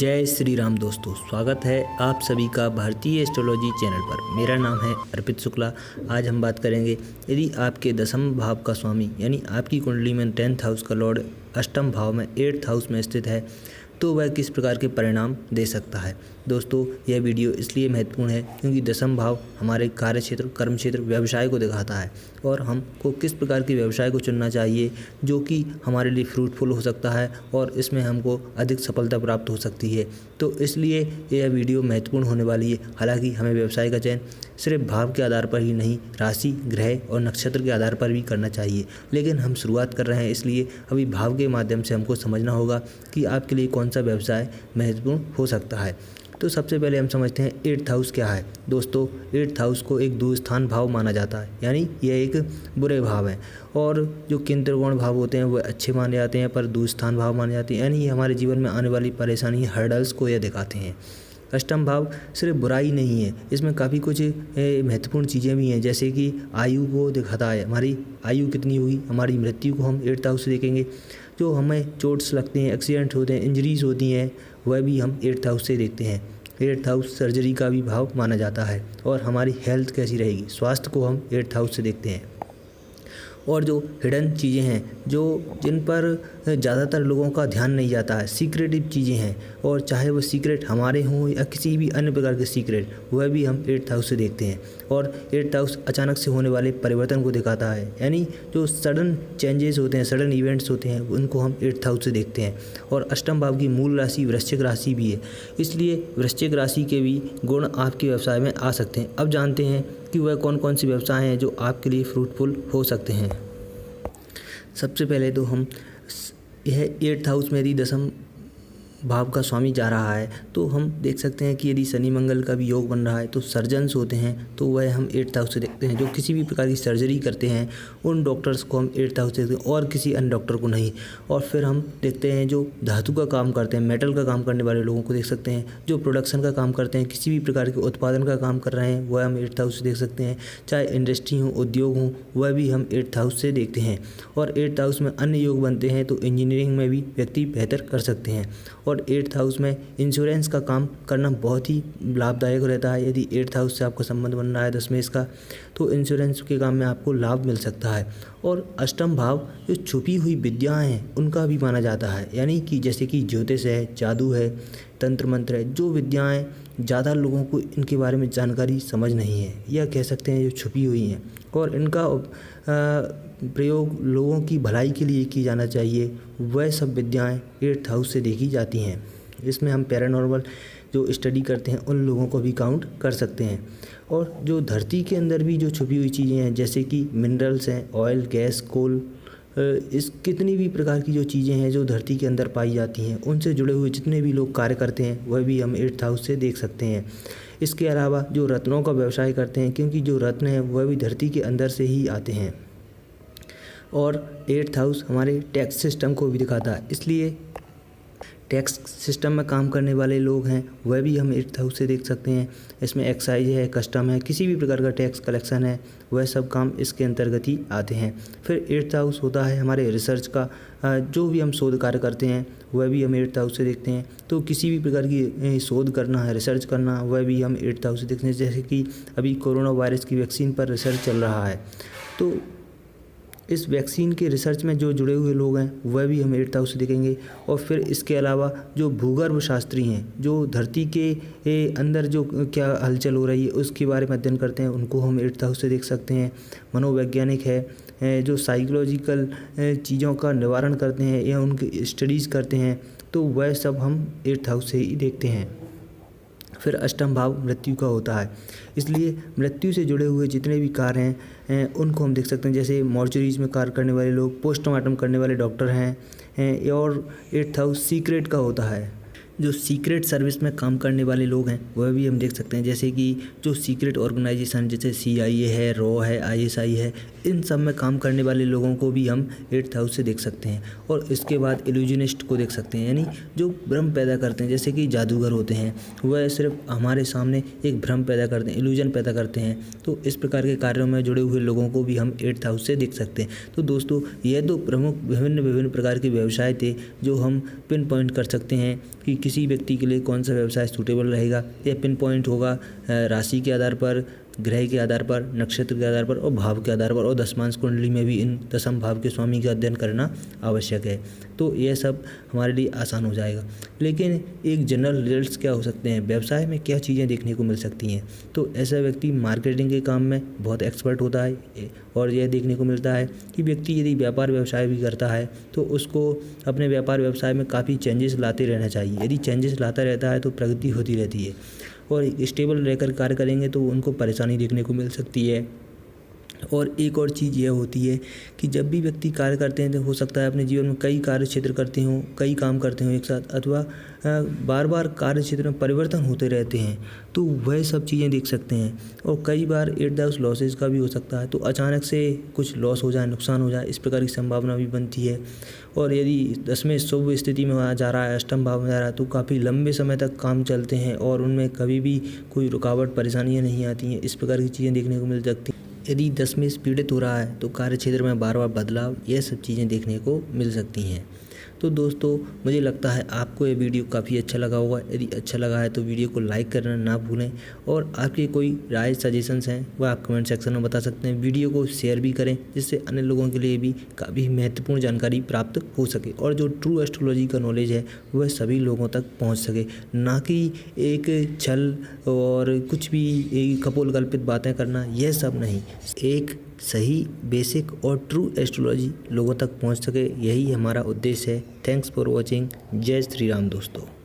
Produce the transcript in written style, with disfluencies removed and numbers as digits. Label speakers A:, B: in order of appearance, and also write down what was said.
A: जय श्री राम दोस्तों, स्वागत है आप सभी का भारतीय एस्ट्रोलॉजी चैनल पर। मेरा नाम है अर्पित शुक्ला। आज हम बात करेंगे, यदि आपके दसम भाव का स्वामी यानी आपकी कुंडली में 10th हाउस का लॉर्ड अष्टम भाव में 8th हाउस में स्थित है तो वह किस प्रकार के परिणाम दे सकता है। दोस्तों, यह वीडियो इसलिए महत्वपूर्ण है क्योंकि दसम भाव हमारे कार्य क्षेत्र, कर्म क्षेत्र, व्यवसाय को दिखाता है और हमको किस प्रकार के व्यवसाय को चुनना चाहिए जो कि हमारे लिए फ्रूटफुल हो सकता है और इसमें हमको अधिक सफलता प्राप्त हो सकती है। तो इसलिए यह वीडियो महत्वपूर्ण होने वाली है। हालांकि हमें व्यवसाय का चयन सिर्फ भाव के आधार पर ही नहीं, राशि, ग्रह और नक्षत्र के आधार पर भी करना चाहिए। लेकिन हम शुरुआत कर रहे हैं, इसलिए अभी भाव के माध्यम से हमको समझना होगा कि आपके लिए कौन सा व्यवसाय महत्वपूर्ण हो सकता है। तो सबसे पहले हम समझते हैं 8th हाउस क्या है। दोस्तों, 8th हाउस को एक दुस्थान भाव माना जाता है, यानी यह एक बुरे भाव है। और जो केंद्र त्रिकोण भाव होते हैं वह अच्छे माने जाते हैं, पर दुस्थान भाव माने जाते हैं, यानी ये हमारे जीवन में आने वाली परेशानी, हर्डल्स को यह दिखाते हैं। अष्टम भाव सिर्फ बुराई नहीं है, इसमें काफ़ी कुछ महत्वपूर्ण चीज़ें भी हैं, जैसे कि आयु को दिखाता है। हमारी आयु कितनी होगी, हमारी मृत्यु को हम 8th हाउस से देखेंगे। जो हमें चोट्स लगते हैं, एक्सीडेंट होते हैं, इंजरीज होती हैं, वह भी हम 8th हाउस से देखते हैं। 8th हाउस सर्जरी का भी भाव माना जाता है। और हमारी हेल्थ कैसी रहेगी, स्वास्थ्य को हम 8th हाउस से देखते हैं। और जो हिडन चीज़ें हैं, जो जिन पर ज़्यादातर लोगों का ध्यान नहीं जाता है, सीक्रेटिव चीज़ें हैं, और चाहे वो सीक्रेट हमारे हों या किसी भी अन्य प्रकार के सीक्रेट, वह भी हम 8th हाउस से देखते हैं। और 8th हाउस अचानक से होने वाले परिवर्तन को दिखाता है, यानी जो सडन चेंजेस होते हैं, सडन इवेंट्स होते हैं, उनको हम 8th हाउस से देखते हैं। और अष्टम भाव की मूल राशि वृश्चिक राशि भी है, इसलिए वृश्चिक राशि के भी गुण आपके व्यवसाय में आ सकते हैं। अब जानते हैं कि वह कौन कौन से व्यवसाय हैं जो आपके लिए फ्रूटफुल हो सकते हैं। सबसे पहले तो हम यह 8th हाउस में यदि दसम भाव का स्वामी जा रहा है तो हम देख सकते हैं कि यदि शनि मंगल का भी योग बन रहा है तो सर्जन्स होते हैं तो वह हम 8th हाउस से देखते हैं। जो किसी भी प्रकार की सर्जरी करते हैं उन डॉक्टर्स को हम 8th हाउस से देखते हैं और किसी अन्य डॉक्टर को नहीं। और फिर हम देखते हैं जो धातु का काम करते हैं, मेटल का काम करने वाले लोगों को देख सकते हैं। जो प्रोडक्शन का काम करते हैं, किसी भी प्रकार के उत्पादन का काम कर रहे हैं, वह हम 8th हाउस से देख सकते हैं। चाहे इंडस्ट्री हो, उद्योग हो, वह भी हम 8th हाउस से देखते हैं। और 8th हाउस में अन्य योग बनते हैं तो इंजीनियरिंग में भी व्यक्ति बेहतर कर सकते हैं। और 8th हाउस में इंश्योरेंस का काम करना बहुत ही लाभदायक रहता है। यदि 8th हाउस से आपका संबंध बन रहा है 10 में इसका, तो इंश्योरेंस के काम में आपको लाभ मिल सकता है। और अष्टम भाव जो छुपी हुई विद्याएं हैं उनका भी माना जाता है, यानी कि जैसे कि ज्योतिष है, जादू है, तंत्र मंत्र है, जो विद्याएं ज़्यादा लोगों को इनके बारे में जानकारी समझ नहीं है, या कह सकते हैं जो छुपी हुई हैं, और इनका प्रयोग लोगों की भलाई के लिए किया जाना चाहिए, वह सब विद्याएं 8th हाउस से देखी जाती हैं। इसमें हम पैरानॉर्मल जो स्टडी करते हैं उन लोगों को भी काउंट कर सकते हैं। और जो धरती के अंदर भी जो छुपी हुई चीज़ें हैं, जैसे कि मिनरल्स हैं, ऑयल, गैस, कोल, इस कितनी भी प्रकार की जो चीज़ें हैं जो धरती के अंदर पाई जाती हैं, उनसे जुड़े हुए जितने भी लोग कार्य करते हैं वह भी हम 8th हाउस से देख सकते हैं। इसके अलावा जो रत्नों का व्यवसाय करते हैं, क्योंकि जो रत्न हैं वह भी धरती के अंदर से ही आते हैं। और 8th हाउस हमारे टैक्स सिस्टम को भी दिखाता है, इसलिए टैक्स सिस्टम में काम करने वाले लोग हैं वह भी हम 8th हाउस से देख सकते हैं। इसमें एक्साइज है, कस्टम है, किसी भी प्रकार का टैक्स कलेक्शन है, वह सब काम इसके अंतर्गत ही आते हैं। फिर 8th हाउस होता है हमारे रिसर्च का, जो भी हम शोध कार्य करते हैं वह भी हम 8th हाउस से देखते हैं। तो किसी भी प्रकार की शोध करना है, रिसर्च करना, वह भी हम 8th हाउस से देखते हैं। जैसे कि अभी कोरोना वायरस की वैक्सीन पर रिसर्च चल रहा है, तो इस वैक्सीन के रिसर्च में जो जुड़े हुए लोग हैं वह भी हम 8th हाउस से देखेंगे। और फिर इसके अलावा जो भूगर्भ शास्त्री हैं, जो धरती के अंदर जो क्या हलचल हो रही है उसके बारे में अध्ययन करते हैं, उनको हम 8th हाउस से देख सकते हैं। मनोवैज्ञानिक है, जो साइकोलॉजिकल चीज़ों का निवारण करते हैं या उनकी स्टडीज़ करते हैं, तो वह सब हम 8th हाउस से ही देखते हैं। फिर अष्टम भाव मृत्यु का होता है, इसलिए मृत्यु से जुड़े हुए जितने भी कार्य हैं उनको हम देख सकते हैं। जैसे मॉर्चरीज में कार्य करने वाले लोग, पोस्टमार्टम करने वाले डॉक्टर हैं। और 8th हाउस सीक्रेट का होता है, जो सीक्रेट सर्विस में काम करने वाले लोग हैं वह भी हम देख सकते हैं। जैसे कि जो सीक्रेट ऑर्गेनाइजेशन जैसे CIA है, रॉ है, ISI है, इन सब में काम करने वाले लोगों को भी हम 8th हाउस से देख सकते हैं। और इसके बाद इल्यूजनिस्ट को देख सकते हैं, यानी जो भ्रम पैदा करते हैं, जैसे कि जादूगर होते हैं, वह सिर्फ हमारे सामने एक भ्रम पैदा करते हैं, इल्यूजन पैदा करते हैं। तो इस प्रकार के कार्यों में जुड़े हुए लोगों को भी हम 8th हाउस से देख सकते हैं। तो दोस्तों, यह दो प्रमुख विभिन्न प्रकार के व्यवसाय थे जो हम पिन पॉइंट कर सकते हैं कि किसी व्यक्ति के लिए कौन सा व्यवसाय सूटेबल रहेगा। यह पिन पॉइंट होगा राशि के आधार पर, ग्रह के आधार पर, नक्षत्र के आधार पर और भाव के आधार पर, और दशमांश कुंडली में भी इन दशम भाव के स्वामी का अध्ययन करना आवश्यक है। तो यह सब हमारे लिए आसान हो जाएगा। लेकिन एक जनरल रिजल्ट्स क्या हो सकते हैं, व्यवसाय में क्या चीज़ें देखने को मिल सकती हैं। तो ऐसा व्यक्ति मार्केटिंग के काम में बहुत एक्सपर्ट होता है और यह देखने को मिलता है कि व्यक्ति यदि व्यापार व्यवसाय भी करता है तो उसको अपने व्यापार व्यवसाय में काफ़ी चेंजेस लाते रहना चाहिए। यदि चेंजेस लाता रहता है तो प्रगति होती रहती है, और स्टेबल रहकर कार्य करेंगे तो उनको परेशानी देखने को मिल सकती है। और एक और चीज़ यह होती है कि जब भी व्यक्ति कार्य करते हैं तो हो सकता है अपने जीवन में कई कार्य क्षेत्र करते हों, कई काम करते हों एक साथ, अथवा बार बार कार्य क्षेत्र में परिवर्तन होते रहते हैं, तो वह सब चीज़ें देख सकते हैं। और कई बार एट द लॉसेस का भी हो सकता है, तो अचानक से कुछ लॉस हो जाए, नुकसान हो जाए, इस प्रकार की संभावना भी बनती है। और यदि 10वें शुभ स्थिति में जा रहा है, अष्टम भाव में जा रहा है, तो काफ़ी लंबे समय तक काम चलते हैं और उनमें कभी भी कोई रुकावट परेशानियाँ नहीं आती हैं। इस प्रकार की चीज़ें देखने को मिल सकती हैं। यदि 10 में पीड़ित हो रहा है तो कार्य क्षेत्र में बार बार बदलाव, यह सब चीज़ें देखने को मिल सकती हैं। तो दोस्तों, मुझे लगता है आपको ये वीडियो काफ़ी अच्छा लगा होगा। यदि अच्छा लगा है तो वीडियो को लाइक करना ना भूलें, और आपके कोई राय सजेशंस हैं वह आप कमेंट सेक्शन में बता सकते हैं। वीडियो को शेयर भी करें जिससे अन्य लोगों के लिए भी काफ़ी महत्वपूर्ण जानकारी प्राप्त हो सके, और जो ट्रू एस्ट्रोलॉजी का नॉलेज है वह सभी लोगों तक पहुँच सके, ना कि एक छल और कुछ भी एक कपोलकल्पित बातें करना, यह सब नहीं। एक सही, बेसिक और ट्रू एस्ट्रोलॉजी लोगों तक पहुंच सके, यही हमारा उद्देश्य है। Thanks for watching. जय श्री राम दोस्तों।